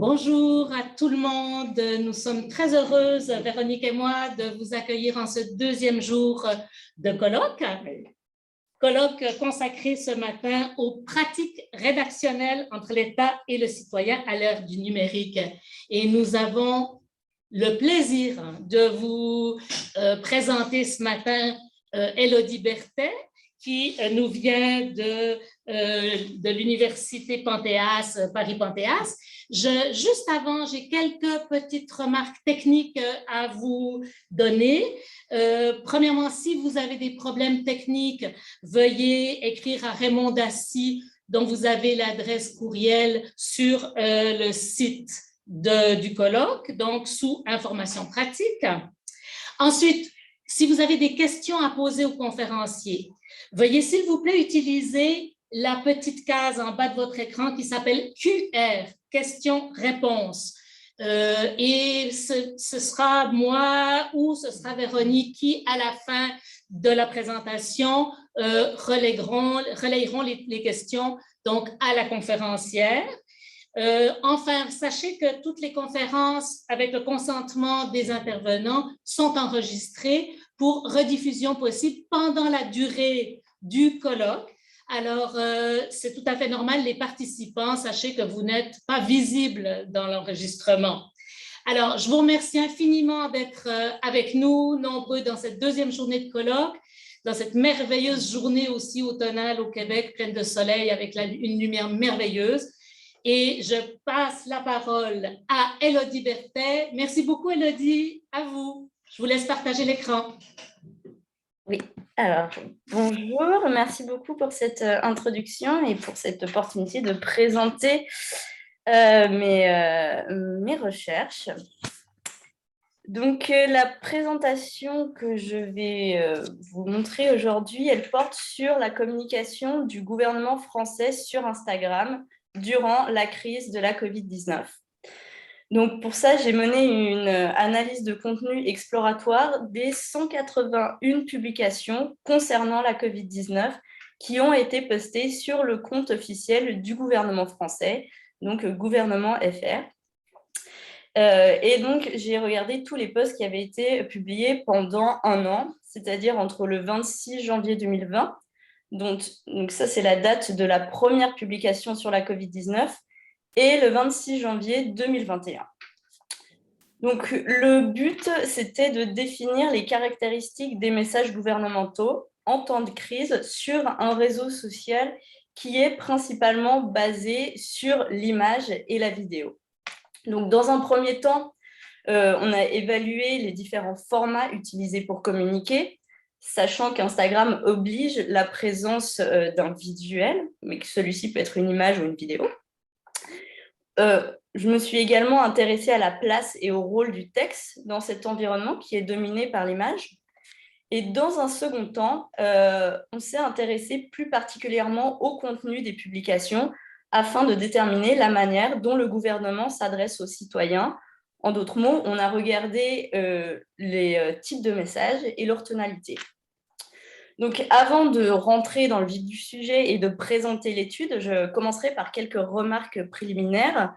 Bonjour à tout le monde. Nous sommes très heureuses, Véronique et moi, de vous accueillir en ce deuxième jour de colloque. Colloque consacré ce matin aux pratiques rédactionnelles entre l'État et le citoyen à l'ère du numérique. Et nous avons le plaisir de vous présenter ce matin Élodie Berthet, qui nous vient de l'Université Panthéas, Paris-Panthéas. Juste avant, j'ai quelques petites remarques techniques à vous donner. Premièrement, si vous avez des problèmes techniques, veuillez écrire à Raymond Dassy, dont vous avez l'adresse courriel sur le site du colloque, donc sous information pratique. Ensuite, si vous avez des questions à poser aux conférenciers, veuillez s'il vous plaît utiliser la petite case en bas de votre écran qui s'appelle QR, questions-réponses. Et ce sera moi ou ce sera Véronique qui, à la fin de la présentation, relayeront les questions donc, à la conférencière. Enfin, sachez que toutes les conférences avec le consentement des intervenants sont enregistrées pour rediffusion possible pendant la durée du colloque. Alors, c'est tout à fait normal, les participants, sachez que vous n'êtes pas visibles dans l'enregistrement. Alors, je vous remercie infiniment d'être avec nous, nombreux dans cette deuxième journée de colloque, dans cette merveilleuse journée aussi automnale au Québec, pleine de soleil, avec une lumière merveilleuse. Et je passe la parole à Élodie Berthet. Merci beaucoup, Élodie. À vous. Je vous laisse partager l'écran. Oui, alors bonjour, merci beaucoup pour cette introduction et pour cette opportunité de présenter mes recherches. Donc, la présentation que je vais vous montrer aujourd'hui, elle porte sur la communication du gouvernement français sur Instagram durant la crise de la Covid-19. Donc, pour ça, j'ai mené une analyse de contenu exploratoire des 181 publications concernant la Covid-19 qui ont été postées sur le compte officiel du gouvernement français, donc gouvernement FR. Et donc, j'ai regardé tous les posts qui avaient été publiés pendant un an, c'est-à-dire entre le 26 janvier 2020, donc ça, c'est la date de la première publication sur la Covid-19, et le 26 janvier 2021. Donc, le but, c'était de définir les caractéristiques des messages gouvernementaux en temps de crise sur un réseau social qui est principalement basé sur l'image et la vidéo. Donc, dans un premier temps, on a évalué les différents formats utilisés pour communiquer, sachant qu'Instagram oblige la présence d'un visuel, mais que celui-ci peut être une image ou une vidéo. Je me suis également intéressée à la place et au rôle du texte dans cet environnement qui est dominé par l'image. Et dans un second temps, on s'est intéressé plus particulièrement au contenu des publications afin de déterminer la manière dont le gouvernement s'adresse aux citoyens. En d'autres mots, on a regardé les types de messages et leur tonalité. Donc, avant de rentrer dans le vif du sujet et de présenter l'étude, je commencerai par quelques remarques préliminaires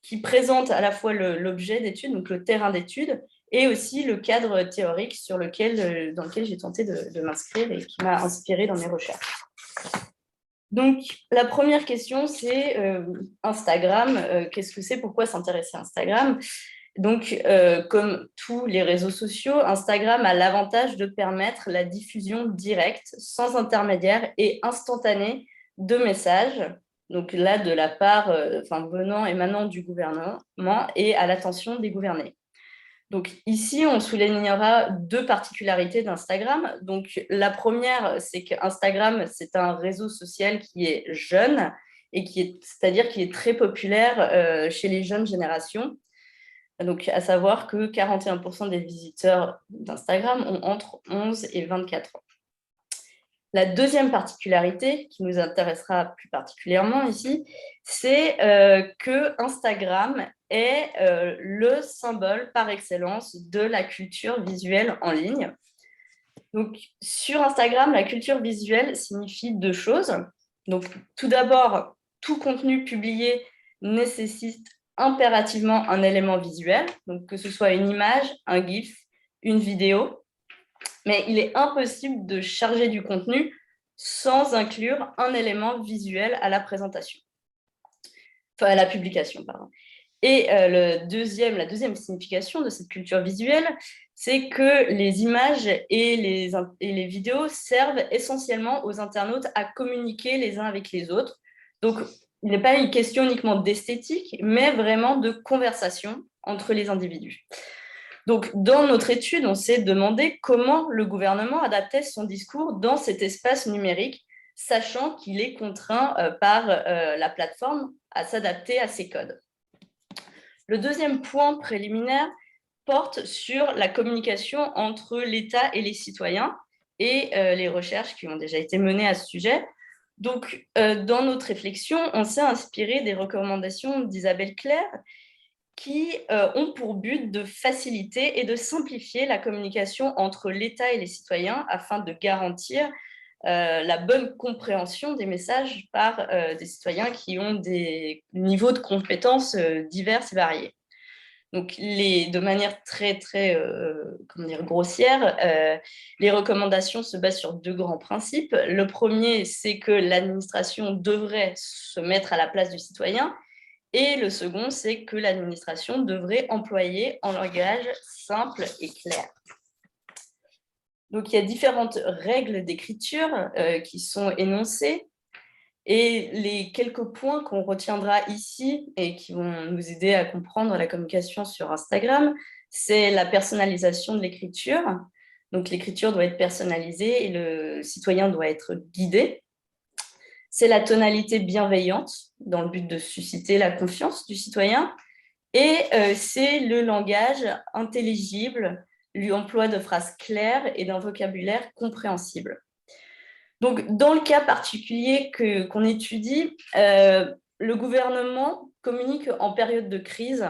qui présentent à la fois l'objet d'étude, donc le terrain d'étude, et aussi le cadre théorique dans lequel j'ai tenté de m'inscrire et qui m'a inspirée dans mes recherches. Donc, la première question, c'est Instagram. Qu'est-ce que c'est? Pourquoi s'intéresser à Instagram? Donc, comme tous les réseaux sociaux, Instagram a l'avantage de permettre la diffusion directe, sans intermédiaire et instantanée de messages. Donc là, de la part, émanant du gouvernement et à l'attention des gouvernés. Donc ici, on soulignera deux particularités d'Instagram. Donc la première, c'est qu'Instagram, c'est un réseau social qui est jeune et c'est-à-dire qui est très populaire chez les jeunes générations. Donc, à savoir que 41% des visiteurs d'Instagram ont entre 11 et 24 ans. La deuxième particularité qui nous intéressera plus particulièrement ici, c'est que Instagram est le symbole par excellence de la culture visuelle en ligne. Donc, sur Instagram, la culture visuelle signifie deux choses. Donc, tout d'abord, tout contenu publié nécessite impérativement un élément visuel, donc que ce soit une image, un GIF, une vidéo, mais il est impossible de charger du contenu sans inclure un élément visuel à la présentation, enfin à la publication, pardon. Et la deuxième signification de cette culture visuelle, c'est que les images et les vidéos servent essentiellement aux internautes à communiquer les uns avec les autres. Donc, il n'est pas une question uniquement d'esthétique, mais vraiment de conversation entre les individus. Donc, dans notre étude, on s'est demandé comment le gouvernement adaptait son discours dans cet espace numérique, sachant qu'il est contraint par la plateforme à s'adapter à ces codes. Le deuxième point préliminaire porte sur la communication entre l'État et les citoyens et les recherches qui ont déjà été menées à ce sujet. Donc, dans notre réflexion, on s'est inspiré des recommandations d'Isabelle Claire qui ont pour but de faciliter et de simplifier la communication entre l'État et les citoyens afin de garantir la bonne compréhension des messages par des citoyens qui ont des niveaux de compétences divers et variés. Donc, de manière très grossière, les recommandations se basent sur deux grands principes. Le premier, c'est que l'administration devrait se mettre à la place du citoyen. Et le second, c'est que l'administration devrait employer un langage simple et clair. Donc, il y a différentes règles d'écriture qui sont énoncées. Et les quelques points qu'on retiendra ici et qui vont nous aider à comprendre la communication sur Instagram, c'est la personnalisation de l'écriture. Donc, l'écriture doit être personnalisée et le citoyen doit être guidé. C'est la tonalité bienveillante dans le but de susciter la confiance du citoyen. Et c'est le langage intelligible, l'emploi de phrases claires et d'un vocabulaire compréhensible. Donc, dans le cas particulier qu'on étudie, le gouvernement communique en période de crise.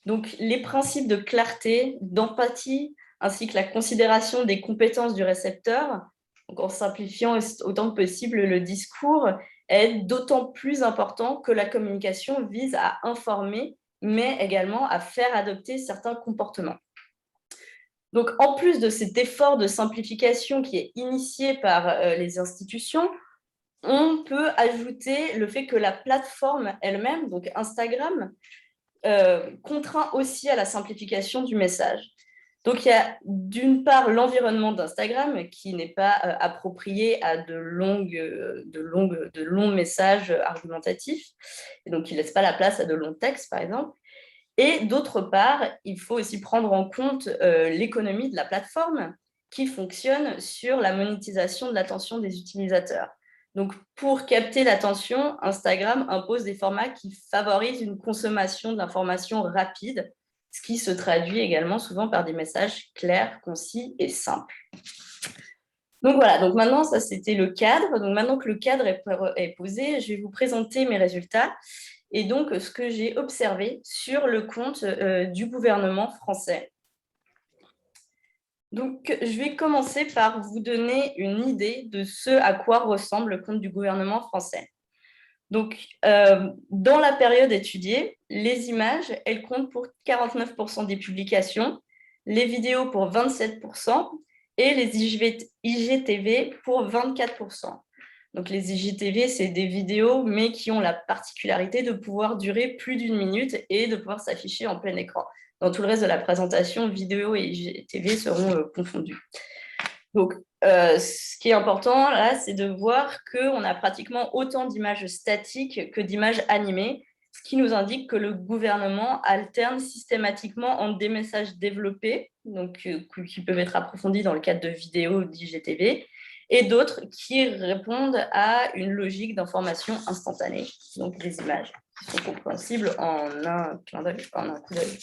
Donc, les principes de clarté, d'empathie, ainsi que la considération des compétences du récepteur, donc en simplifiant autant que possible le discours, est d'autant plus important que la communication vise à informer, mais également à faire adopter certains comportements. Donc, en plus de cet effort de simplification qui est initié par les institutions, on peut ajouter le fait que la plateforme elle-même, donc Instagram, contraint aussi à la simplification du message. Donc, il y a d'une part l'environnement d'Instagram qui n'est pas approprié à de longs messages argumentatifs, et donc qui ne laisse pas la place à de longs textes, par exemple. Et d'autre part, il faut aussi prendre en compte l'économie de la plateforme qui fonctionne sur la monétisation de l'attention des utilisateurs. Donc, pour capter l'attention, Instagram impose des formats qui favorisent une consommation de l'information rapide, ce qui se traduit également souvent par des messages clairs, concis et simples. Donc voilà, donc maintenant, ça c'était le cadre. Donc maintenant que le cadre est posé, je vais vous présenter mes résultats et donc ce que j'ai observé sur le compte du gouvernement français. Donc, je vais commencer par vous donner une idée de ce à quoi ressemble le compte du gouvernement français. Donc, dans la période étudiée, les images, elles comptent pour 49% des publications, les vidéos pour 27% et les IGTV pour 24%. Donc, les IGTV, c'est des vidéos, mais qui ont la particularité de pouvoir durer plus d'une minute et de pouvoir s'afficher en plein écran. Dans tout le reste de la présentation, vidéo et IGTV seront confondus. Donc, ce qui est important, là, c'est de voir qu'on a pratiquement autant d'images statiques que d'images animées, ce qui nous indique que le gouvernement alterne systématiquement entre des messages développés, donc, qui peuvent être approfondis dans le cadre de vidéos ou d'IGTV, et d'autres qui répondent à une logique d'information instantanée, donc des images qui sont compréhensibles en un clin d'œil, en un coup d'œil.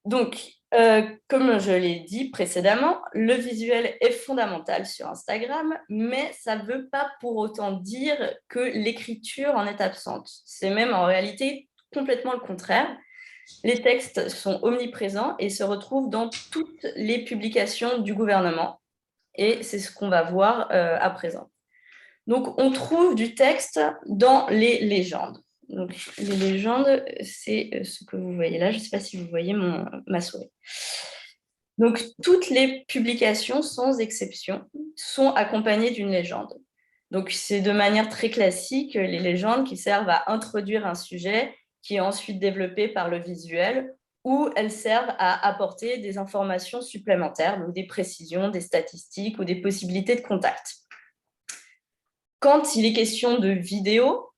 Donc, comme je l'ai dit précédemment, le visuel est fondamental sur Instagram, mais ça ne veut pas pour autant dire que l'écriture en est absente. C'est même en réalité complètement le contraire. Les textes sont omniprésents et se retrouvent dans toutes les publications du gouvernement. Et c'est ce qu'on va voir à présent. Donc, on trouve du texte dans les légendes. Donc, les légendes, c'est ce que vous voyez là. Je ne sais pas si vous voyez ma souris. Donc, toutes les publications, sans exception, sont accompagnées d'une légende. Donc, c'est de manière très classique les légendes qui servent à introduire un sujet qui est ensuite développé par le visuel, ou elles servent à apporter des informations supplémentaires, donc des précisions, des statistiques ou des possibilités de contact. Quand il est question de vidéo,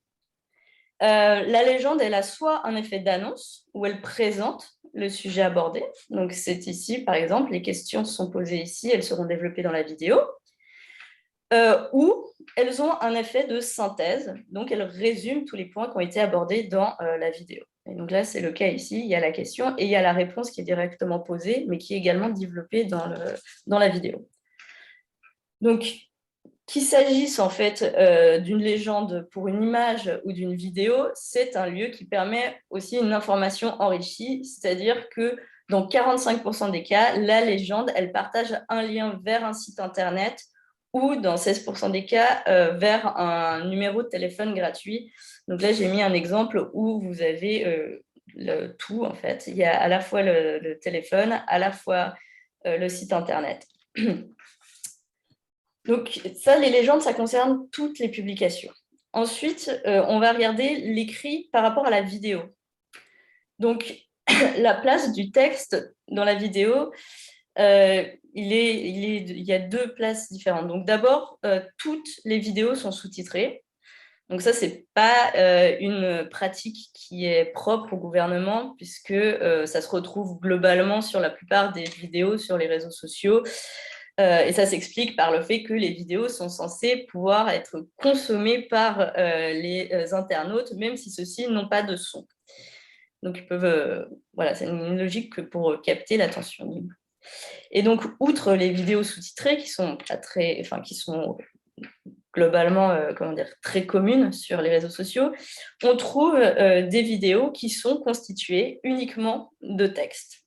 la légende, elle a soit un effet d'annonce, où elle présente le sujet abordé. Donc, c'est ici, par exemple, les questions sont posées ici, elles seront développées dans la vidéo. Ou elles ont un effet de synthèse, donc elles résument tous les points qui ont été abordés dans la vidéo. Et donc là, c'est le cas ici, il y a la question et il y a la réponse qui est directement posée, mais qui est également développée dans la vidéo. Donc, qu'il s'agisse en fait d'une légende pour une image ou d'une vidéo, c'est un lieu qui permet aussi une information enrichie, c'est-à-dire que dans 45% des cas, la légende, elle partage un lien vers un site internet ou dans 16% des cas, vers un numéro de téléphone gratuit. Donc là, j'ai mis un exemple où vous avez tout, en fait. Il y a à la fois le téléphone, à la fois le site internet. Donc ça, les légendes, ça concerne toutes les publications. Ensuite, on va regarder l'écrit par rapport à la vidéo. Donc, la place du texte dans la vidéo, il y a deux places différentes. Donc d'abord, toutes les vidéos sont sous-titrées. Donc ça, ce n'est pas une pratique qui est propre au gouvernement, puisque ça se retrouve globalement sur la plupart des vidéos sur les réseaux sociaux. Et ça s'explique par le fait que les vidéos sont censées pouvoir être consommées par les internautes, même si ceux-ci n'ont pas de son. Donc, ils peuvent, voilà, c'est une logique pour capter l'attention. Et donc, outre les vidéos sous-titrées qui sont pas très, enfin, qui sont globalement, très communes sur les réseaux sociaux, on trouve des vidéos qui sont constituées uniquement de texte.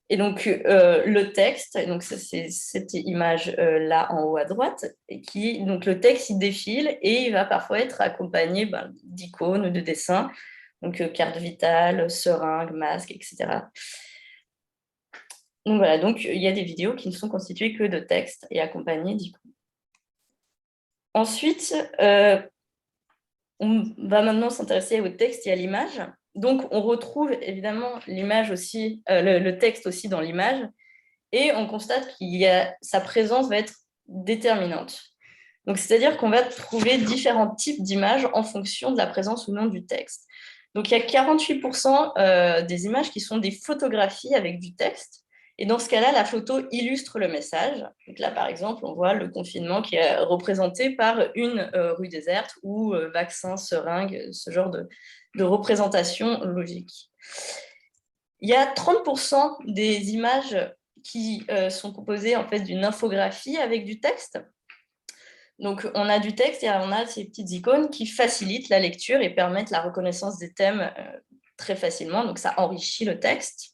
Et donc, le texte, donc c'est cette image là en haut à droite, et donc le texte, il défile et il va parfois être accompagné d'icônes ou de dessins, donc carte vitale, seringue, masque, etc. Donc voilà, donc il y a des vidéos qui ne sont constituées que de texte et accompagnées d'icônes. Ensuite, on va maintenant s'intéresser au texte et à l'image. Donc, on retrouve évidemment l'image aussi, le texte aussi dans l'image, et on constate sa présence va être déterminante. Donc, c'est-à-dire qu'on va trouver différents types d'images en fonction de la présence ou non du texte. Donc, il y a 48% des images qui sont des photographies avec du texte. Et dans ce cas-là, la photo illustre le message. Donc là, par exemple, on voit le confinement qui est représenté par une rue déserte ou vaccin, seringue, ce genre de représentation logique. Il y a 30% des images qui sont composées en fait d'une infographie avec du texte. Donc, on a du texte et on a ces petites icônes qui facilitent la lecture et permettent la reconnaissance des thèmes très facilement. Donc, ça enrichit le texte.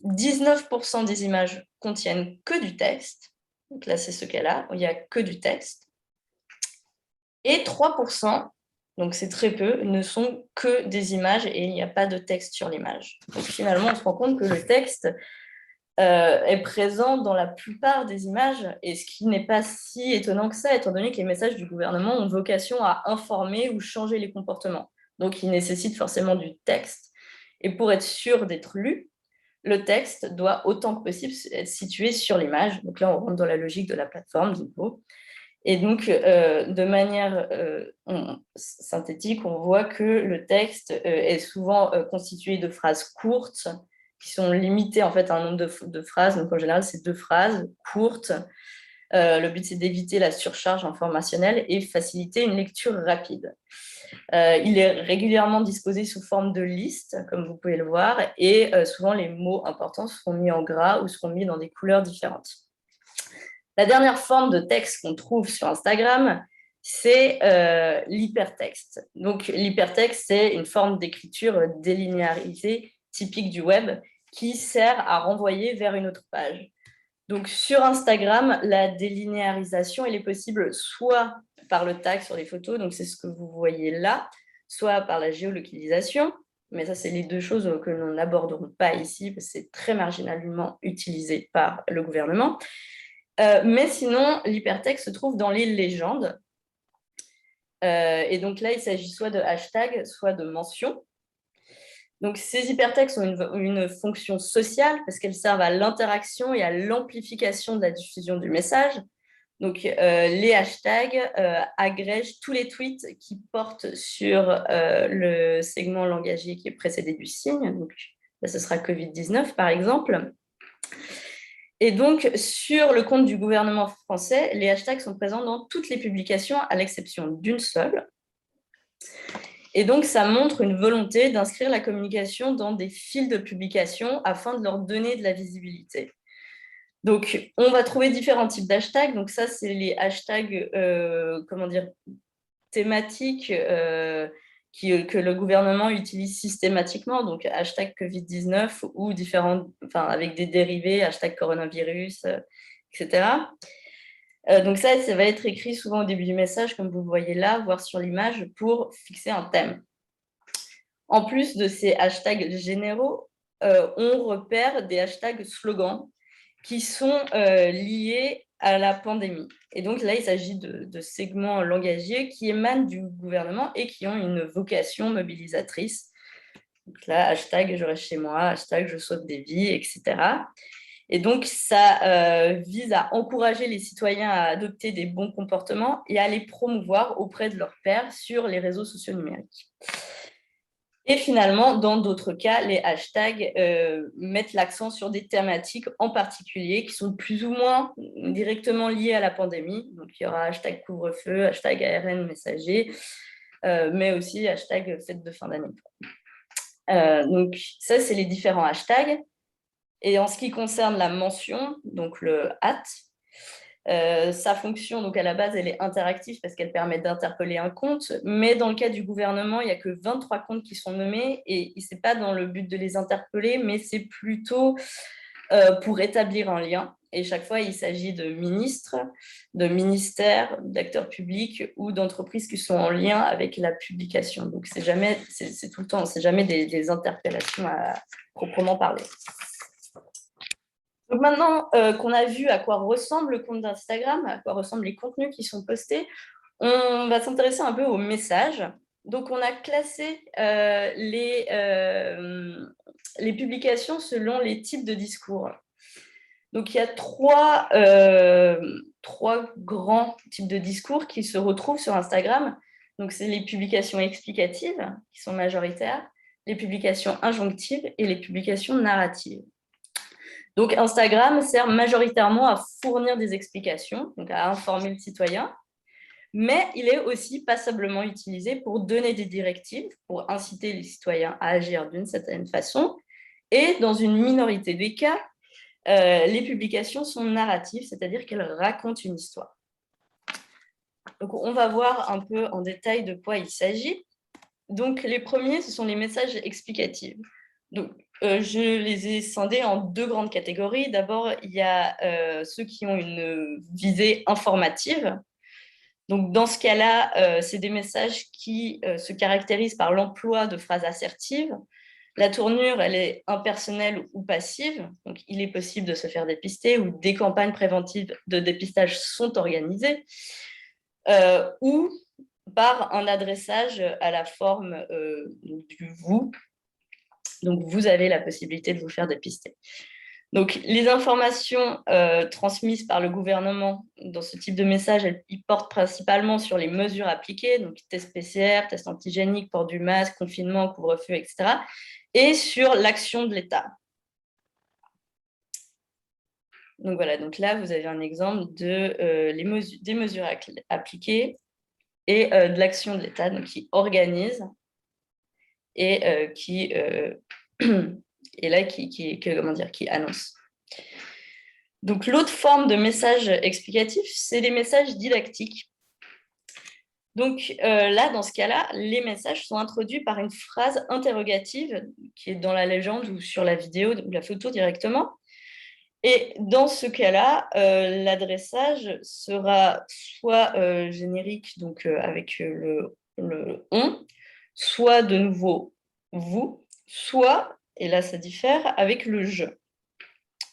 19% des images contiennent que du texte. Donc là, c'est ce cas-là, où il n'y a que du texte. Et 3%, donc c'est très peu, ne sont que des images et il n'y a pas de texte sur l'image. Donc finalement, on se rend compte que le texte est présent dans la plupart des images, et ce qui n'est pas si étonnant que ça, étant donné que les messages du gouvernement ont vocation à informer ou changer les comportements. Donc, ils nécessitent forcément du texte. Et pour être sûr d'être lu, le texte doit autant que possible être situé sur l'image. Donc là, on rentre dans la logique de la plateforme, du coup. Et donc, de manière synthétique, on voit que le texte est souvent constitué de phrases courtes, qui sont limitées en fait à un nombre de phrases. Donc, en général, c'est 2 phrases courtes. Le but, c'est d'éviter la surcharge informationnelle et faciliter une lecture rapide. Il est régulièrement disposé sous forme de liste, comme vous pouvez le voir, et souvent les mots importants seront mis en gras ou seront mis dans des couleurs différentes. La dernière forme de texte qu'on trouve sur Instagram, c'est l'hypertexte. Donc, l'hypertexte, c'est une forme d'écriture délinéarisée typique du web qui sert à renvoyer vers une autre page. Donc, sur Instagram, la délinéarisation, elle est possible soit par le tag sur les photos, donc c'est ce que vous voyez là, soit par la géolocalisation. Mais ça, c'est les deux choses que nous n'aborderons pas ici, parce que c'est très marginalement utilisé par le gouvernement. Mais sinon, l'hypertexte se trouve dans les légendes. Et donc là, il s'agit soit de hashtags, soit de mentions. Donc, ces hypertextes ont une fonction sociale parce qu'elles servent à l'interaction et à l'amplification de la diffusion du message. Donc, les hashtags agrègent tous les tweets qui portent sur le segment langagier qui est précédé du signe. Donc, là, ce sera Covid-19, par exemple. Et donc, sur le compte du gouvernement français, les hashtags sont présents dans toutes les publications, à l'exception d'une seule. Et donc, ça montre une volonté d'inscrire la communication dans des fils de publication afin de leur donner de la visibilité. Donc, on va trouver différents types d'hashtags. Donc, ça, c'est les hashtags, thématiques que le gouvernement utilise systématiquement. Donc, hashtag Covid-19 ou avec des dérivés, hashtag coronavirus, etc. Donc, ça va être écrit souvent au début du message, comme vous le voyez là, voire sur l'image, pour fixer un thème. En plus de ces hashtags généraux, on repère des hashtags slogans qui sont liés à la pandémie. Et donc là, il s'agit de segments langagiers qui émanent du gouvernement et qui ont une vocation mobilisatrice. Donc là, hashtag je reste chez moi, hashtag je sauve des vies, etc. Et donc, ça vise à encourager les citoyens à adopter des bons comportements et à les promouvoir auprès de leurs pairs sur les réseaux sociaux numériques. Et finalement, dans d'autres cas, les hashtags mettent l'accent sur des thématiques en particulier qui sont plus ou moins directement liées à la pandémie. Donc, il y aura hashtag couvre-feu, hashtag ARN messager, mais aussi hashtag fête de fin d'année. Donc, ça, c'est les différents hashtags. Et en ce qui concerne la mention, donc le @ sa fonction, donc à la base, elle est interactive parce qu'elle permet d'interpeller un compte, mais dans le cas du gouvernement, il n'y a que 23 comptes qui sont nommés et ce n'est pas dans le but de les interpeller, mais c'est plutôt pour établir un lien. Et chaque fois, il s'agit de ministres, de ministères, d'acteurs publics ou d'entreprises qui sont en lien avec la publication. Donc, c'est tout le temps, c'est jamais des interpellations à proprement parler. Donc maintenant qu'on a vu à quoi ressemble le compte d'Instagram, à quoi ressemblent les contenus qui sont postés, on va s'intéresser un peu aux messages. Donc, on a classé les publications selon les types de discours. Donc, il y a trois grands types de discours qui se retrouvent sur Instagram. Donc, c'est les publications explicatives qui sont majoritaires, les publications injonctives et les publications narratives. Donc, Instagram sert majoritairement à fournir des explications, donc à informer le citoyen, mais il est aussi passablement utilisé pour donner des directives, pour inciter les citoyens à agir d'une certaine façon. Et dans une minorité des cas, les publications sont narratives, c'est-à-dire qu'elles racontent une histoire. Donc, on va voir un peu en détail de quoi il s'agit. Donc, les premiers, ce sont les messages explicatifs. Donc, je les ai scindés en deux grandes catégories. D'abord, il y a ceux qui ont une visée informative. Donc, dans ce cas-là, c'est des messages qui se caractérisent par l'emploi de phrases assertives. La tournure, elle est impersonnelle ou passive. Donc, il est possible de se faire dépister ou des campagnes préventives de dépistage sont organisées. Ou par un adressage à la forme du « vous ». Donc, vous avez la possibilité de vous faire dépister. Donc, les informations transmises par le gouvernement dans ce type de message, ils portent principalement sur les mesures appliquées, donc test PCR, test antigénique, port du masque, confinement, couvre-feu, etc. Et sur l'action de l'État. Donc voilà, donc là, vous avez un exemple des mesures appliquées et de l'action de l'État, donc qui organise et qui annonce. Donc, l'autre forme de message explicatif, c'est les messages didactiques. Donc, là, dans ce cas-là, les messages sont introduits par une phrase interrogative qui est dans la légende ou sur la vidéo ou la photo directement. Et dans ce cas-là, l'adressage sera soit générique, donc avec le on, soit de nouveau vous, soit, et là ça diffère, avec le je.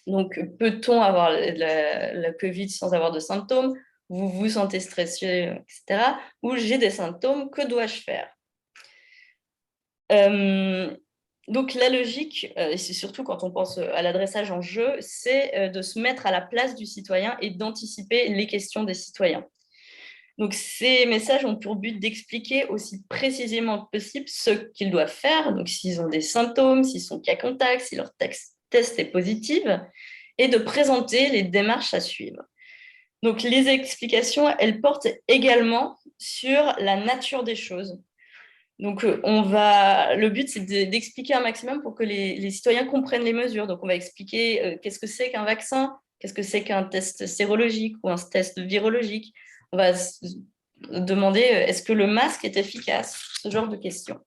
Donc, peut-on avoir la Covid sans avoir de symptômes? Vous vous sentez stressé, etc. Ou j'ai des symptômes, que dois-je faire? Donc, la logique, et c'est surtout quand on pense à l'adressage en jeu, c'est de se mettre à la place du citoyen et d'anticiper les questions des citoyens. Donc, ces messages ont pour but d'expliquer aussi précisément que possible ce qu'ils doivent faire, donc s'ils ont des symptômes, s'ils sont cas contact, si leur test est positif, et de présenter les démarches à suivre. Donc, les explications, elles portent également sur la nature des choses. Donc, le but, c'est d'expliquer un maximum pour que les citoyens comprennent les mesures. Donc, on va expliquer qu'est-ce que c'est qu'un vaccin, qu'est-ce que c'est qu'un test sérologique ou un test virologique. On va se demander est-ce que le masque est efficace, ce genre de questions.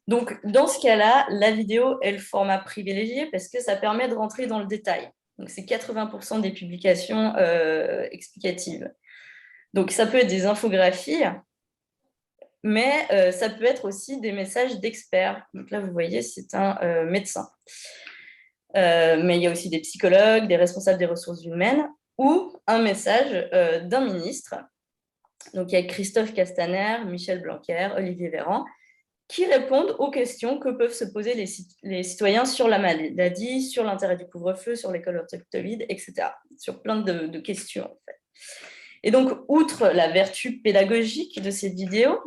Donc, dans ce cas-là, la vidéo est le format privilégié parce que ça permet de rentrer dans le détail. Donc, c'est 80% des publications explicatives. Donc, ça peut être des infographies, mais ça peut être aussi des messages d'experts. Donc là, vous voyez, c'est un médecin. Mais il y a aussi des psychologues, des responsables des ressources humaines ou un message d'un ministre. Donc, il y a Christophe Castaner, Michel Blanquer, Olivier Véran, qui répondent aux questions que peuvent se poser les citoyens sur la maladie, sur l'intérêt du couvre-feu, sur l'école Covid, etc. Sur plein de questions, en fait. Et donc, outre la vertu pédagogique de ces vidéos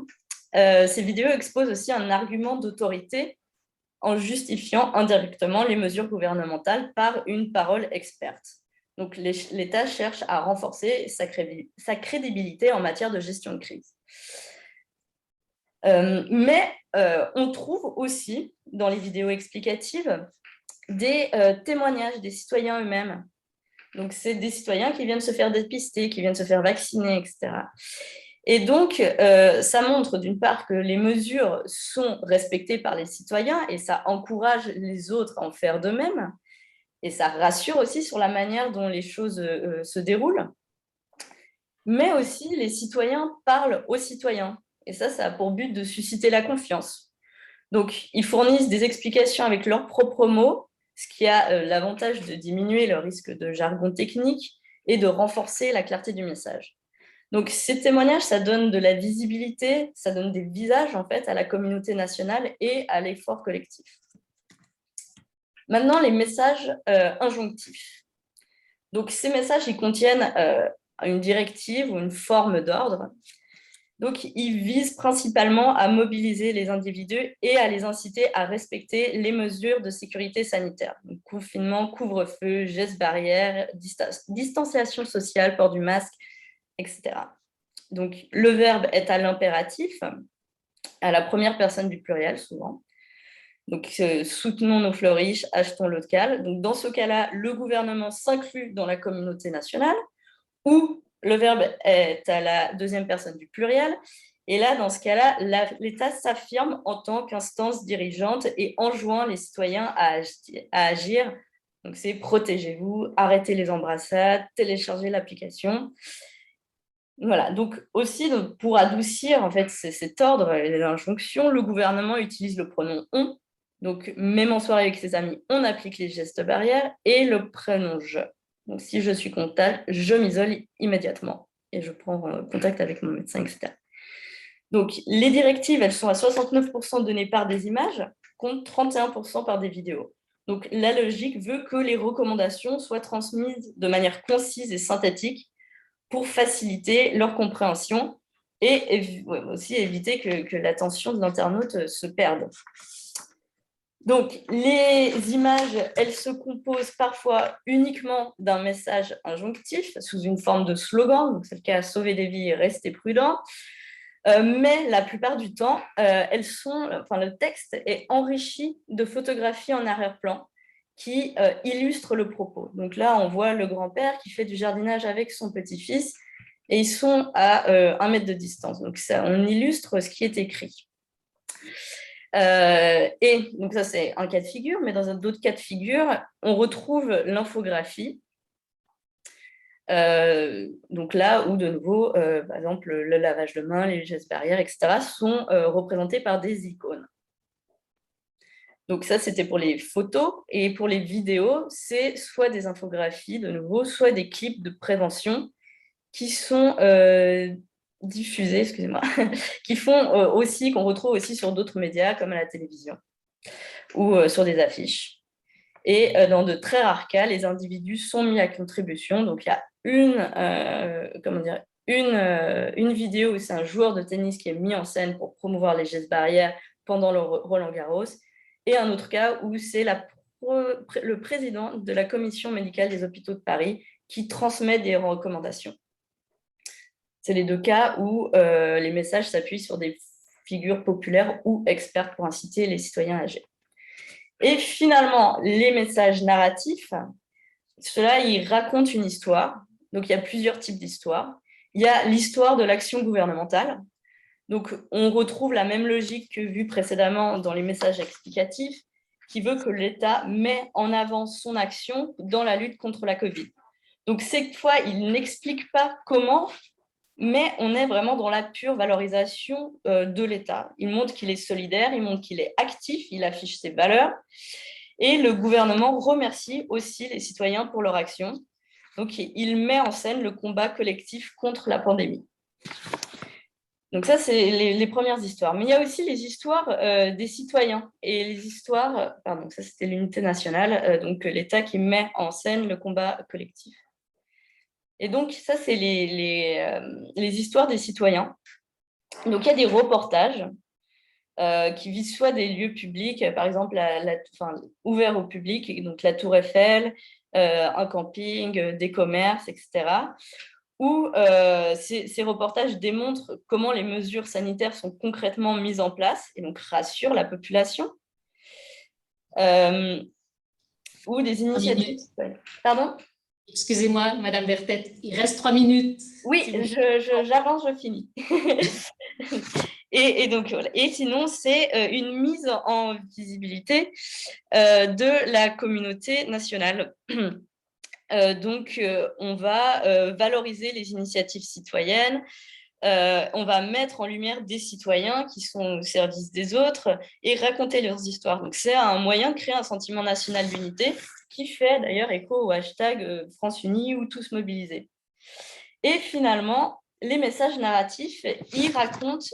exposent aussi un argument d'autorité en justifiant indirectement les mesures gouvernementales par une parole experte. Donc, l'État cherche à renforcer sa crédibilité en matière de gestion de crise. Mais on trouve aussi dans les vidéos explicatives des témoignages des citoyens eux-mêmes. Donc, c'est des citoyens qui viennent se faire dépister, qui viennent se faire vacciner, etc. Et donc, ça montre d'une part que les mesures sont respectées par les citoyens et ça encourage les autres à en faire de même. Et ça rassure aussi sur la manière dont les choses se déroulent. Mais aussi, les citoyens parlent aux citoyens. Et ça a pour but de susciter la confiance. Donc, ils fournissent des explications avec leurs propres mots, ce qui a l'avantage de diminuer le risque de jargon technique et de renforcer la clarté du message. Donc, ces témoignages, ça donne de la visibilité, ça donne des visages en fait à la communauté nationale et à l'effort collectif. Maintenant, les messages injonctifs. Donc, ces messages, ils contiennent une directive ou une forme d'ordre. Donc, ils visent principalement à mobiliser les individus et à les inciter à respecter les mesures de sécurité sanitaire. Donc, confinement, couvre-feu, gestes barrières, distanciation sociale, port du masque, etc. Donc, le verbe est à l'impératif, à la première personne du pluriel, souvent. Donc, soutenons nos fleurs riches, achetons local. Donc, dans ce cas-là, le gouvernement s'inclut dans la communauté nationale, ou le verbe est à la deuxième personne du pluriel. Et là, dans ce cas-là, l'État s'affirme en tant qu'instance dirigeante et enjoint les citoyens à agir. Donc, c'est protégez-vous, arrêtez les embrassades, téléchargez l'application. Voilà, donc aussi pour adoucir en fait cet ordre et l'injonction, le gouvernement utilise le pronom on. Donc, même en soirée avec ses amis, on applique les gestes barrières et le prénom je. Donc, si je suis contact, je m'isole immédiatement et je prends contact avec mon médecin, etc. Donc, les directives, elles sont à 69% données par des images, contre 31% par des vidéos. Donc, la logique veut que les recommandations soient transmises de manière concise et synthétique pour faciliter leur compréhension et aussi éviter que l'attention de l'internaute se perde. Donc, les images, elles se composent parfois uniquement d'un message injonctif sous une forme de slogan, donc c'est le cas sauver des vies et rester prudent, mais la plupart du temps, le texte est enrichi de photographies en arrière-plan qui illustrent le propos. Donc là, on voit le grand-père qui fait du jardinage avec son petit-fils et ils sont à 1 mètre de distance. Donc ça, on illustre ce qui est écrit. Et donc ça, c'est un cas de figure, mais dans d'autres cas de figure, on retrouve l'infographie. Donc là où, de nouveau, par exemple, le lavage de mains, les gestes barrières, etc., sont représentés par des icônes. Donc ça, c'était pour les photos. Et pour les vidéos, c'est soit des infographies, de nouveau, soit des clips de prévention qui sont diffusés, excusez-moi, qui font aussi, qu'on retrouve aussi sur d'autres médias, comme à la télévision, ou sur des affiches. Et dans de très rares cas, les individus sont mis à contribution. Donc, il y a une vidéo où c'est un joueur de tennis qui est mis en scène pour promouvoir les gestes barrières pendant le Roland-Garros, et un autre cas où c'est le président de la commission médicale des hôpitaux de Paris qui transmet des recommandations. C'est les deux cas où les messages s'appuient sur des figures populaires ou expertes pour inciter les citoyens à agir. Et finalement, les messages narratifs, ceux-là, ils racontent une histoire. Donc, il y a plusieurs types d'histoires. Il y a l'histoire de l'action gouvernementale. Donc, on retrouve la même logique que vue précédemment dans les messages explicatifs, qui veut que l'État met en avant son action dans la lutte contre la Covid. Donc, cette fois, il n'explique pas comment, mais on est vraiment dans la pure valorisation de l'État. Il montre qu'il est solidaire, il montre qu'il est actif, il affiche ses valeurs. Et le gouvernement remercie aussi les citoyens pour leur action. Donc, il met en scène le combat collectif contre la pandémie. Donc ça, c'est les premières histoires. Mais il y a aussi les histoires des citoyens et les histoires, pardon, ça c'était l'unité nationale, donc l'État qui met en scène le combat collectif. Et donc ça, c'est les histoires des citoyens. Donc il y a des reportages qui visent soit des lieux publics, par exemple ouverts au public, donc la Tour Eiffel, un camping, des commerces, etc., où ces reportages démontrent comment les mesures sanitaires sont concrètement mises en place et donc rassurent la population. Ou des initiatives. Pardon ? Excusez-moi, Madame Berthet, il reste 3 minutes. Oui, j'avance, je finis. Et sinon, c'est une mise en visibilité de la communauté nationale. On va valoriser les initiatives citoyennes, on va mettre en lumière des citoyens qui sont au service des autres et raconter leurs histoires. Donc, c'est un moyen de créer un sentiment national d'unité qui fait d'ailleurs écho au hashtag France Unie ou Tous Mobilisés. Et finalement, les messages narratifs, ils racontent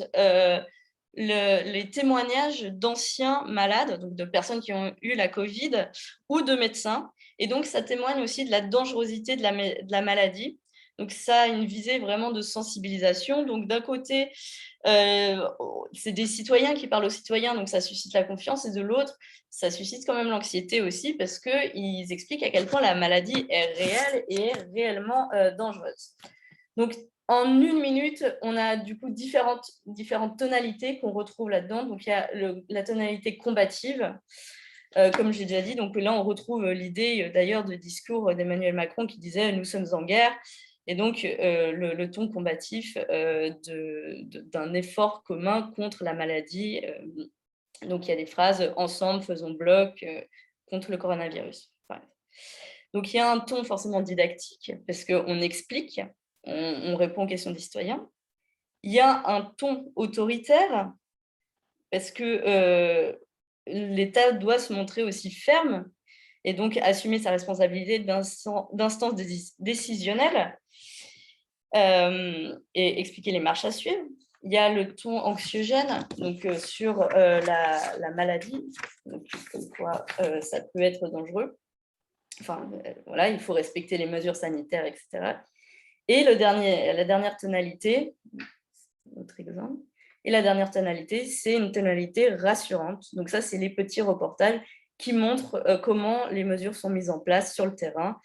les témoignages d'anciens malades, donc de personnes qui ont eu la Covid ou de médecins. Et donc, ça témoigne aussi de la dangerosité de la maladie. Donc, ça a une visée vraiment de sensibilisation. Donc, d'un côté, c'est des citoyens qui parlent aux citoyens, donc ça suscite la confiance. Et de l'autre, ça suscite quand même l'anxiété aussi parce qu'ils expliquent à quel point la maladie est réelle et est réellement dangereuse. Donc, en 1 minute, on a du coup différentes tonalités qu'on retrouve là-dedans. Donc, il y a la tonalité combative, comme j'ai déjà dit. Donc là, on retrouve l'idée d'ailleurs de discours d'Emmanuel Macron qui disait « Nous sommes en guerre ». Et donc, le ton combatif d'un effort commun contre la maladie. Donc, il y a des phrases « Ensemble, faisons bloc contre le coronavirus ». Donc, il y a un ton forcément didactique parce qu'on explique, on répond aux questions des citoyens. Il y a un ton autoritaire parce que l'État doit se montrer aussi ferme et donc assumer sa responsabilité d'instance décisionnelle et expliquer les marches à suivre. Il y a le ton anxiogène donc, sur la maladie, donc, comme quoi ça peut être dangereux. Enfin, voilà, il faut respecter les mesures sanitaires, etc. Et la dernière tonalité, autre exemple, et la dernière tonalité, c'est une tonalité rassurante. Donc ça, c'est les petits reportages qui montrent comment les mesures sont mises en place sur le terrain,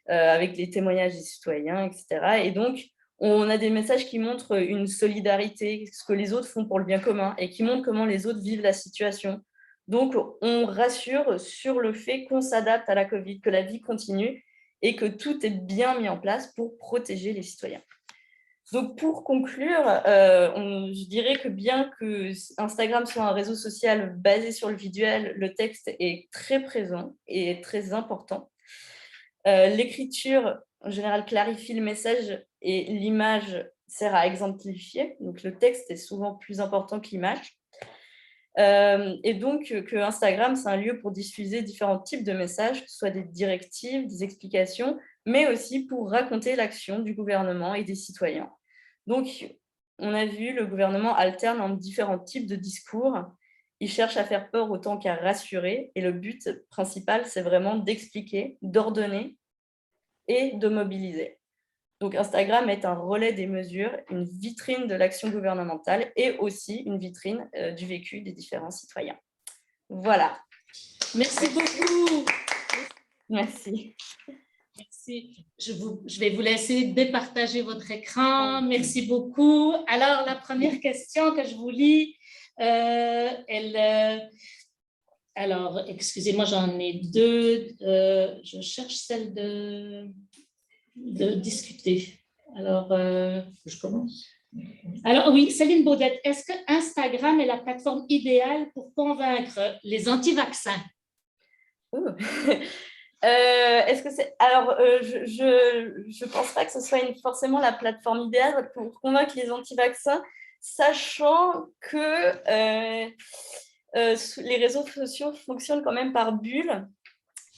avec les témoignages des citoyens, etc. Et donc, on a des messages qui montrent une solidarité, ce que les autres font pour le bien commun, et qui montrent comment les autres vivent la situation. Donc, on rassure sur le fait qu'on s'adapte à la Covid, que la vie continue, et que tout est bien mis en place pour protéger les citoyens. Donc, pour conclure, je dirais que bien que Instagram soit un réseau social basé sur le visuel, le texte est très présent et très important. L'écriture, en général, clarifie le message et l'image sert à exemplifier. Donc, le texte est souvent plus important que l'image. Et donc, que Instagram, c'est un lieu pour diffuser différents types de messages, que ce soit des directives, des explications, mais aussi pour raconter l'action du gouvernement et des citoyens. Donc, on a vu, le gouvernement alterne en différents types de discours. Il cherche à faire peur autant qu'à rassurer. Et le but principal, c'est vraiment d'expliquer, d'ordonner et de mobiliser. Donc, Instagram est un relais des mesures, une vitrine de l'action gouvernementale et aussi une vitrine du vécu des différents citoyens. Voilà. Merci beaucoup. Merci. Merci. Je vais vous laisser départager votre écran. Merci beaucoup. Alors, la première question que je vous lis, alors, excusez-moi, j'en ai deux. Je cherche celle de discuter. Alors, je commence. Alors oui, Céline Baudette, est-ce que Instagram est la plateforme idéale pour convaincre les anti-vaccins? Est-ce que c'est... Alors, je pense pas que ce soit forcément la plateforme idéale pour convaincre les anti-vaccins, sachant que les réseaux sociaux fonctionnent quand même par bulles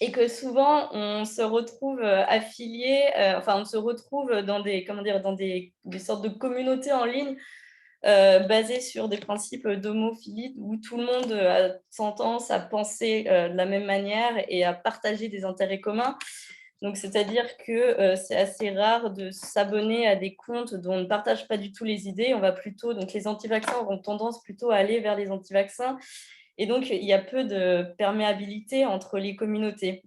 et que souvent on se retrouve affilié, enfin on se retrouve dans des sortes de communautés en ligne basées sur des principes d'homophilie où tout le monde a tendance à penser de la même manière et à partager des intérêts communs. Donc, c'est-à-dire que c'est assez rare de s'abonner à des comptes dont on ne partage pas du tout les idées. Donc les anti-vaccins auront tendance plutôt à aller vers les anti-vaccins. Et donc, il y a peu de perméabilité entre les communautés.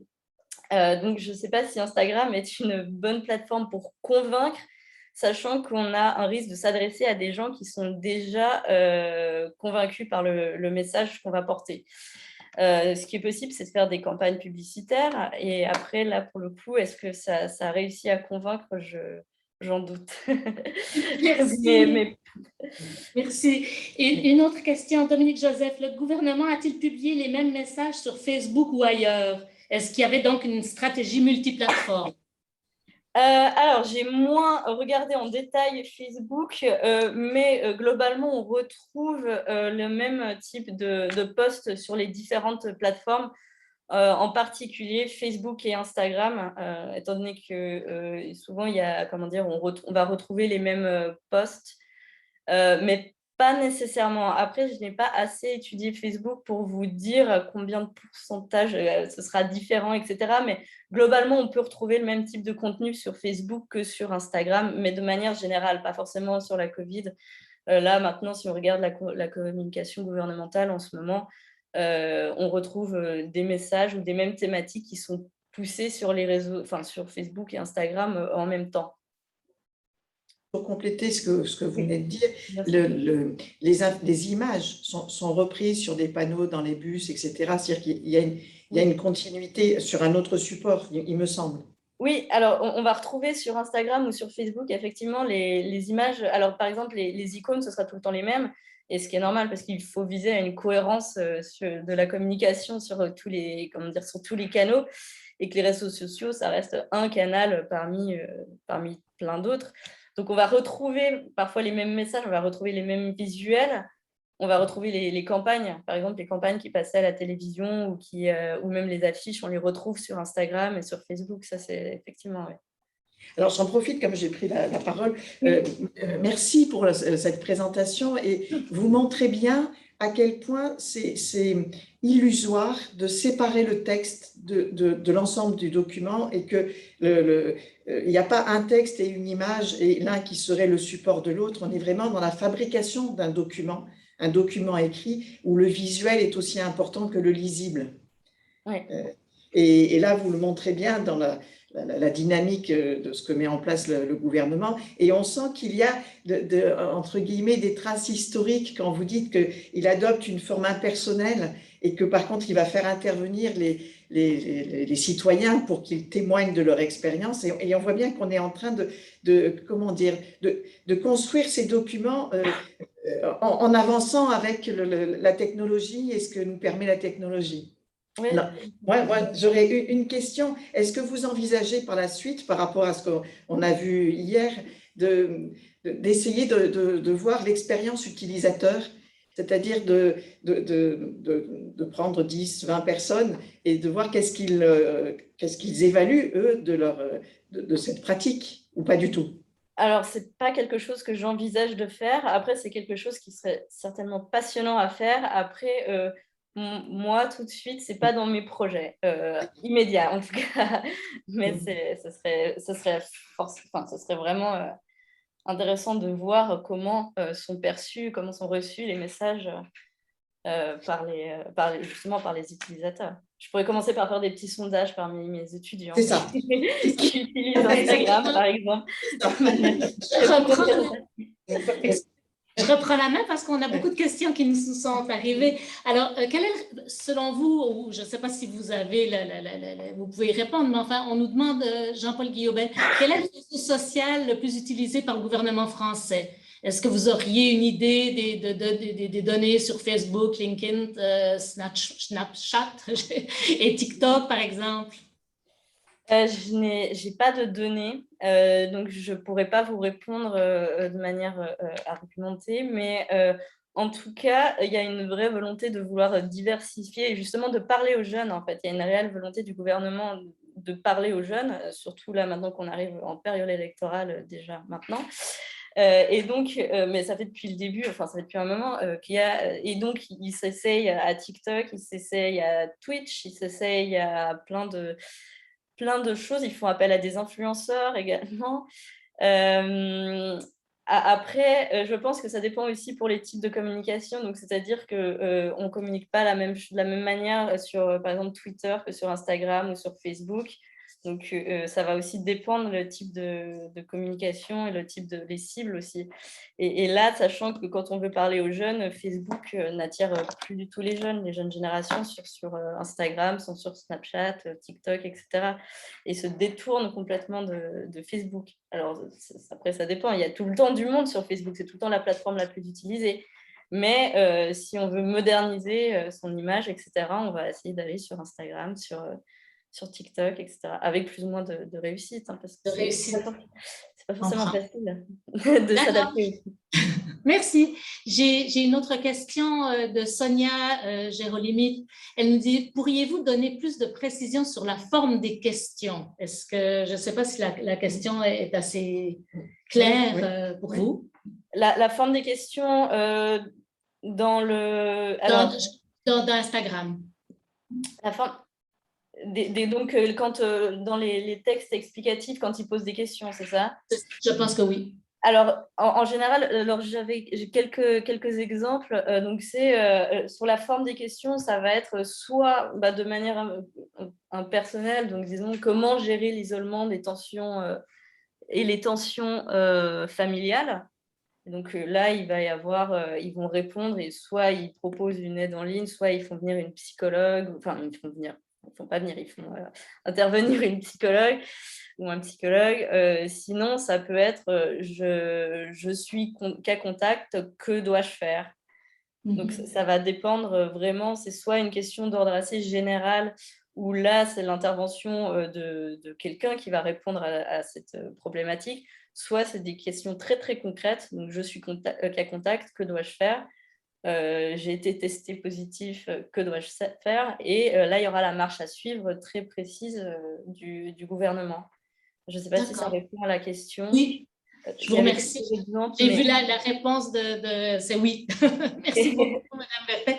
Donc, je ne sais pas si Instagram est une bonne plateforme pour convaincre, sachant qu'on a un risque de s'adresser à des gens qui sont déjà convaincus par le message qu'on va porter. Ce qui est possible, c'est de faire des campagnes publicitaires. Et après, là, pour le coup, est-ce que ça a réussi à convaincre? J'en doute. Merci. Merci. Et une autre question, Dominique Joseph. Le gouvernement a-t-il publié les mêmes messages sur Facebook ou ailleurs? Est-ce qu'il y avait donc une stratégie multiplateforme? Alors, j'ai moins regardé en détail Facebook, mais globalement, on retrouve le même type de posts sur les différentes plateformes, en particulier Facebook et Instagram, étant donné que souvent, il y a, on va retrouver les mêmes posts, mais pas nécessairement. Après, je n'ai pas assez étudié Facebook pour vous dire combien de pourcentage ce sera différent, etc. Mais globalement, on peut retrouver le même type de contenu sur Facebook que sur Instagram, mais de manière générale, pas forcément sur la Covid. Là, maintenant, si on regarde la communication gouvernementale en ce moment, on retrouve des messages ou des mêmes thématiques qui sont poussées sur les réseaux, enfin sur Facebook et Instagram en même temps. Pour compléter ce que vous venez de dire, les images sont reprises sur des panneaux dans les bus, etc. C'est-à-dire qu'il y a une continuité sur un autre support, il me semble. Oui, alors on va retrouver sur Instagram ou sur Facebook effectivement les images. Alors par exemple, les icônes, ce sera tout le temps les mêmes, et ce qui est normal parce qu'il faut viser à une cohérence de la communication sur tous les canaux, et que les réseaux sociaux, ça reste un canal parmi plein d'autres. Donc, on va retrouver parfois les mêmes messages, on va retrouver les mêmes visuels, on va retrouver les campagnes, par exemple, les campagnes qui passaient à la télévision ou même les affiches, on les retrouve sur Instagram et sur Facebook. Ça, c'est effectivement, oui. Alors, j'en profite, comme j'ai pris la parole. Merci pour cette présentation et vous montrez bien à quel point c'est illusoire de séparer le texte de l'ensemble du document et qu'il n'y a pas un texte et une image et l'un qui serait le support de l'autre. On est vraiment dans la fabrication d'un document, un document écrit où le visuel est aussi important que le lisible. Ouais. Et là, vous le montrez bien dans la dynamique de ce que met en place le gouvernement. Et on sent qu'il y a, entre guillemets, des traces historiques quand vous dites qu'il adopte une forme impersonnelle et que par contre, il va faire intervenir les citoyens pour qu'ils témoignent de leur expérience. Et on voit bien qu'on est en train comment dire, de construire ces documents en avançant avec la technologie et ce que nous permet la technologie. Oui. Alors, moi j'aurais eu une question. Est-ce que vous envisagez par la suite, par rapport à ce qu'on a vu hier, d'essayer de voir l'expérience utilisateur, c'est-à-dire de prendre 10, 20 personnes et de voir qu'est-ce qu'ils évaluent, eux, de cette pratique, ou pas du tout? Alors, ce n'est pas quelque chose que j'envisage de faire. Après, c'est quelque chose qui serait certainement passionnant à faire. Après, moi, tout de suite, ce n'est pas dans mes projets immédiats, en tout cas. Mais ce serait vraiment intéressant de voir comment sont perçus, comment sont reçus les messages justement par les utilisateurs. Je pourrais commencer par faire des petits sondages parmi mes étudiants C'est ça. qui utilisent Instagram, par exemple. Je reprends la main parce qu'on a beaucoup de questions qui nous sont arrivées. Alors, quel est, selon vous, ou je ne sais pas si vous avez, vous pouvez répondre, mais enfin, on nous demande, Jean-Paul Guillaumin, quel est le réseau social le plus utilisé par le gouvernement français? Est-ce que vous auriez une idée des données sur Facebook, LinkedIn, Snapchat et TikTok, par exemple? Je n'ai pas de données, donc je ne pourrais pas vous répondre de manière argumentée, mais en tout cas, il y a une vraie volonté de vouloir diversifier et justement de parler aux jeunes. En fait, il y a une réelle volonté du gouvernement de parler aux jeunes, surtout là maintenant qu'on arrive en période électorale déjà maintenant. Et donc, mais ça fait depuis le début, enfin ça fait depuis un moment qu'il y a, et donc il s'essaye à TikTok, il s'essaye à Twitch, il s'essaye à plein de choses. Ils font appel à des influenceurs également. Après, je pense que ça dépend aussi pour les types de communication. Donc, c'est-à-dire qu'on ne communique pas de la même manière sur, par exemple, Twitter que sur Instagram ou sur Facebook. Donc, ça va aussi dépendre le type de communication et le type les cibles aussi. Et là, sachant que quand on veut parler aux jeunes, Facebook n'attire plus du tout les jeunes générations sur Instagram sont sur Snapchat, TikTok, etc. Et se détournent complètement de Facebook. Alors, après, ça dépend. Il y a tout le temps du monde sur Facebook. C'est tout le temps la plateforme la plus utilisée. Mais si on veut moderniser son image, etc., on va essayer d'aller sur Instagram, sur TikTok, etc., avec plus ou moins de réussite, hein, parce que c'est pas forcément facile de s'adapter. Merci. J'ai une autre question de Sonia Gérolimite. Elle nous dit, pourriez-vous donner plus de précision sur la forme des questions? Est-ce que, je ne sais pas si la question est assez claire pour vous? La forme des questions dans Instagram. La forme... Donc, quand dans les textes explicatifs, quand ils posent des questions, c'est ça? Je pense que oui. Alors, en général, j'ai quelques exemples. Donc, c'est sur la forme des questions, ça va être soit de manière impersonnelle, donc disons comment gérer l'isolement des tensions et les tensions familiales. Donc là, il va y avoir, ils vont répondre et soit ils proposent une aide en ligne, soit ils font venir une psychologue, enfin ils font pas venir, ils font intervenir une psychologue ou un psychologue. Sinon, ça peut être je suis cas contact, que dois-je faire? Donc ça va dépendre vraiment, c'est soit une question d'ordre assez général, où là, c'est l'intervention de quelqu'un qui va répondre à cette problématique, soit c'est des questions très, très concrètes. Donc, je suis cas contact, que dois-je faire? J'ai été testé positif, que dois-je faire? Et là, il y aura la marche à suivre très précise du gouvernement. Je ne sais pas si ça répond à la question. Oui, je vous remercie. J'ai vu la réponse c'est oui. Merci beaucoup, Madame Berthet.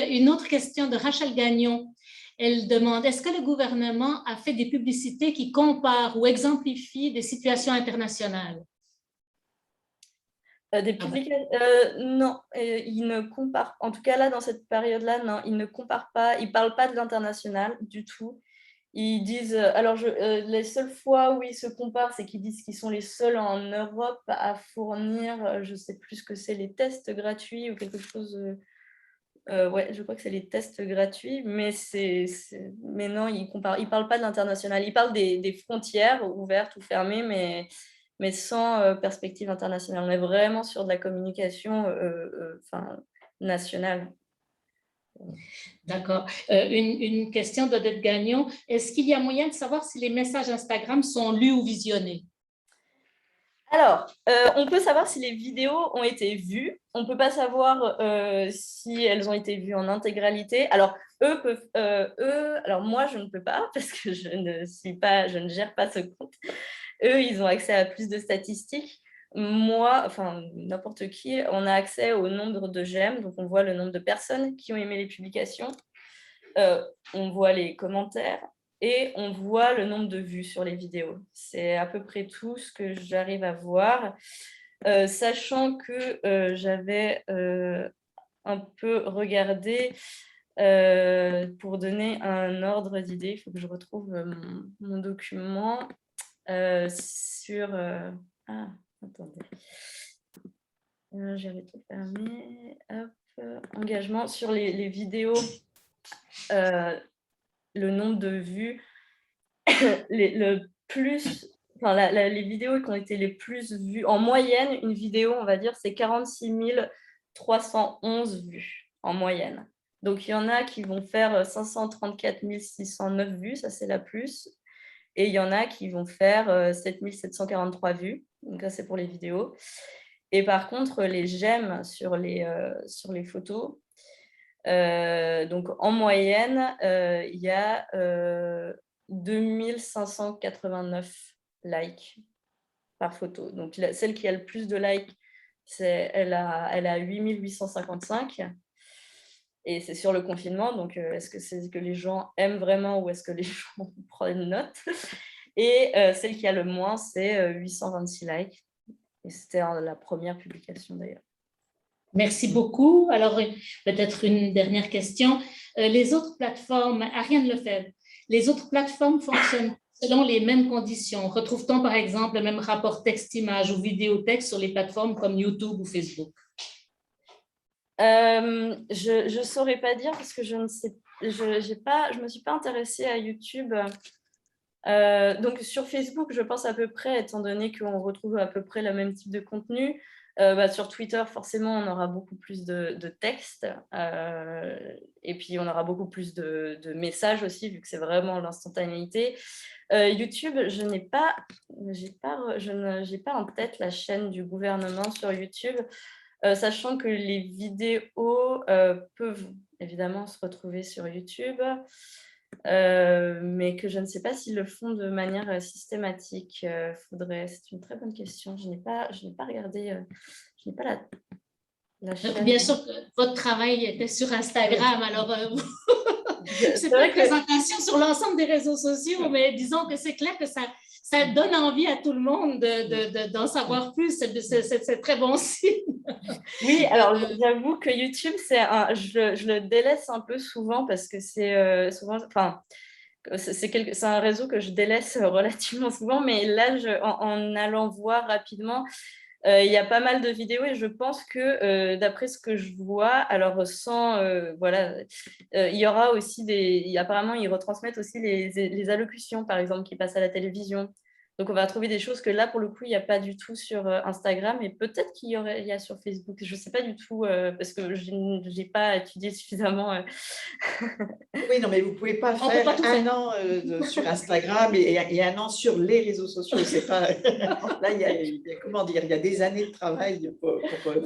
Une autre question de Rachel Gagnon. Elle demande, est-ce que le gouvernement a fait des publicités qui comparent ou exemplifient des situations internationales? Des publications, non, il ne compare, en tout cas là, dans cette période-là, non, il ne compare pas, il ne parle pas de l'international du tout. Ils disent, alors les seules fois où ils se comparent, c'est qu'ils disent qu'ils sont les seuls en Europe à fournir, je ne sais plus ce que c'est, les tests gratuits ou quelque chose Ouais, je crois que c'est les tests gratuits, mais non, il parle pas de l'international. Il parle des frontières ouvertes ou fermées, mais sans perspective internationale. On est vraiment sur de la communication nationale. D'accord. Une question d'Odette Gagnon. Est-ce qu'il y a moyen de savoir si les messages Instagram sont lus ou visionnés? Alors, on peut savoir si les vidéos ont été vues. On ne peut pas savoir si elles ont été vues en intégralité. Alors, alors moi, je ne peux pas parce que je ne gère pas ce compte. Eux, ils ont accès à plus de statistiques. Moi, enfin, n'importe qui, on a accès au nombre de j'aime. Donc, on voit le nombre de personnes qui ont aimé les publications. On voit les commentaires. Et on voit le nombre de vues sur les vidéos. C'est à peu près tout ce que j'arrive à voir. Sachant que j'avais un peu regardé pour donner un ordre d'idée. Il faut que je retrouve mon document sur... attendez. J'avais tout fermé. Hop, engagement sur les vidéos. Le nombre de vues, les vidéos qui ont été les plus vues, en moyenne, une vidéo, on va dire, c'est 46 311 vues en moyenne. Donc, il y en a qui vont faire 534 609 vues, ça c'est la plus, et il y en a qui vont faire 7 743 vues, donc ça c'est pour les vidéos. Et par contre, les j'aime sur les photos, donc en moyenne, il y a 2589 likes par photo. Donc celle qui a le plus de likes, elle a 8855. Et c'est sur le confinement, donc est-ce que c'est que les gens aiment vraiment ou est-ce que les gens prennent note? Et celle qui a le moins, c'est 826 likes. Et c'était la première publication d'ailleurs. Merci beaucoup. Alors, peut-être une dernière question. Les autres plateformes, Ariane Lefebvre, les autres plateformes fonctionnent selon les mêmes conditions. Retrouve-t-on par exemple le même rapport texte-image ou vidéo-texte sur les plateformes comme YouTube ou Facebook? Je ne saurais pas dire parce que je ne sais, je me suis pas intéressée à YouTube. Donc sur Facebook, je pense à peu près, étant donné qu'on retrouve à peu près le même type de contenu. Sur Twitter, forcément, on aura beaucoup plus de textes et puis on aura beaucoup plus de messages aussi, vu que c'est vraiment l'instantanéité. YouTube, je n'ai pas en tête la chaîne du gouvernement sur YouTube, sachant que les vidéos peuvent évidemment se retrouver sur YouTube. Mais que je ne sais pas s'ils le font de manière systématique. C'est une très bonne question. Je n'ai pas regardé, je n'ai pas la chaîne. Bien sûr que votre travail était sur Instagram, alors c'est pas une présentation sur l'ensemble des réseaux sociaux, mais disons que c'est clair que ça donne envie à tout le monde d'en savoir plus. C'est très bon signe. Oui, alors j'avoue que YouTube, je le délaisse un peu souvent parce que c'est souvent, enfin, c'est un réseau que je délaisse relativement souvent, mais là, en allant voir rapidement, il y a pas mal de vidéos et je pense que d'après ce que je vois, alors voilà, il y aura aussi apparemment, ils retransmettent aussi les allocutions, par exemple, qui passent à la télévision. Donc, on va trouver des choses que là, pour le coup, il n'y a pas du tout sur Instagram et peut-être qu'il y a sur Facebook. Je ne sais pas du tout parce que je n'ai pas étudié suffisamment. Oui, non, mais vous ne pouvez pas faire un an sur Instagram et un an sur les réseaux sociaux. C'est pas... Là, il y a des années de travail pour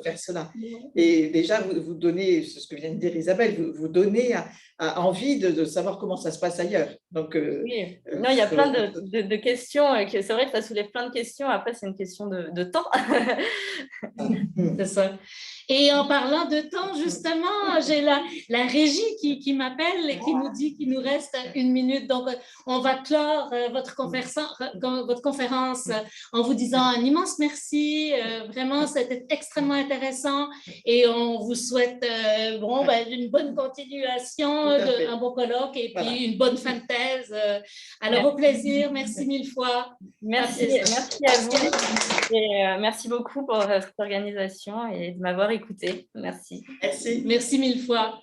faire cela. Et déjà, vous donnez, c'est ce que vient de dire Isabelle, vous donnez envie de savoir comment ça se passe ailleurs. Donc, oui. Non, il y a plein de questions. C'est vrai que ça soulève plein de questions. Après, c'est une question de temps. C'est ça. Et en parlant de temps, justement, j'ai la régie qui m'appelle et qui nous dit qu'il nous reste 1 minute. Donc, on va clore votre conférence en vous disant un immense merci. Vraiment, c'était extrêmement intéressant et on vous souhaite une bonne continuation, un bon colloque et puis une bonne fin de thèse. Alors, au plaisir. Merci 1000 fois. Merci à vous. Et merci beaucoup pour cette organisation et de m'avoir écouté. Merci. Merci. Merci 1000 fois.